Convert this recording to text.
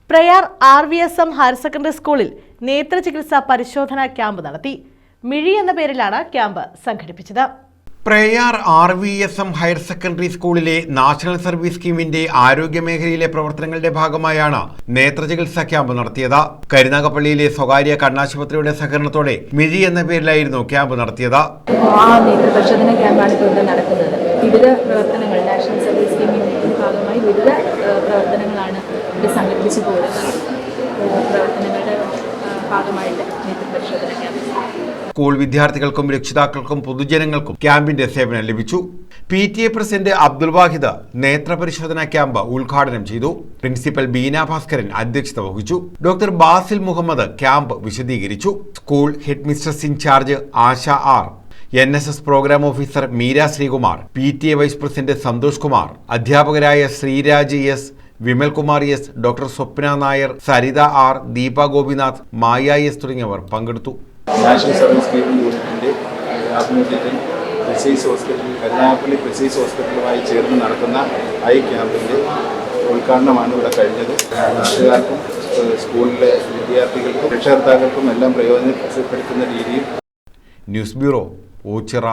Prayar RVSM higher secondary സ്കൂളിൽ നേത്രചികിത്സാ പരിശോധനാ camp നടത്തി. മിഴി എന്ന പേരിലാണ് ക്യാമ്പ് സംഘടിപ്പിച്ചത്. പ്രയാർ RVSM ഹയർ സെക്കൻഡറി സ്കൂളിലെ നാഷണൽ സർവീസ് സ്കീമിന്റെ ആരോഗ്യമേഖലയിലെ പ്രവർത്തനങ്ങളുടെ ഭാഗമായാണ് നേത്രചികിത്സാ ക്യാമ്പ് നടത്തിയത്. കരുനാഗപ്പള്ളിയിലെ സ്വകാര്യ കണ്ണാശുപത്രിയുടെ സഹകരണത്തോടെ മിഴി എന്ന പേരിലായിരുന്നു ക്യാമ്പ് നടത്തിയത്. നേത്രപരിശോധന ക്യാമ്പാണ് ഇപ്പോൾ നടക്കുന്നത്. വിവിധ പ്രവർത്തനങ്ങൾ നാഷണൽ സർവീസ് സ്കീമിന്റെ ഭാഗമായി വിവിധ പ്രവർത്തനങ്ങളാണ് ഇവിടെ സംഘടിപ്പിച്ചു പോകുന്നത്. പ്രവർത്തനങ്ങളുടെ ഭാഗമായിട്ട് നേത്രപരിശോധന ക്യാമ്പ് സ്കൂൾ വിദ്യാർത്ഥികൾക്കും രക്ഷിതാക്കൾക്കും പൊതുജനങ്ങൾക്കും ക്യാമ്പിന്റെ സേവനം ലഭിച്ചു. PTA പ്രസിഡന്റ് അബ്ദുൽ വാഹിദ് നേത്രപരിശോധനാ ക്യാമ്പ് ഉദ്ഘാടനം ചെയ്തു. പ്രിൻസിപ്പൽ ബീന ഭാസ്കരൻ അധ്യക്ഷത വഹിച്ചു. ഡോക്ടർ ബാസിൽ മുഹമ്മദ് ക്യാമ്പ് വിശദീകരിച്ചു. School head mistress incharge Asha R, NSS programme officer Meera Sreekumar, PTA vice president Santhosh Kumar, അധ്യാപകരായ Sreeraj S, Vimalkumar S, doctor Swapna Nair, Saritha R, Deepa Gopinath, Maya S തുടങ്ങിയവർ പങ്കെടുത്തു. നാഷണൽ സർവീസ് സ്കീം യൂണിറ്റിൻ്റെ ആഭിമുഖ്യത്തിൽ പ്രിസൈസ് ഹോസ്പിറ്റൽ കരുനാഗപ്പള്ളി പ്രിസൈസ് ഹോസ്പിറ്റലുമായി ചേർന്ന് നടത്തുന്ന ഐ ക്യാമ്പിൻ്റെ ഉദ്ഘാടനമാണ് ഇവിടെ കഴിഞ്ഞത്. നാട്ടുകാർക്കും സ്കൂളിലെ വിദ്യാർത്ഥികൾക്കും രക്ഷകർത്താക്കൾക്കും എല്ലാം പ്രയോജനപ്പെടുത്തുന്ന രീതിയിൽ. News bureau, Ochira.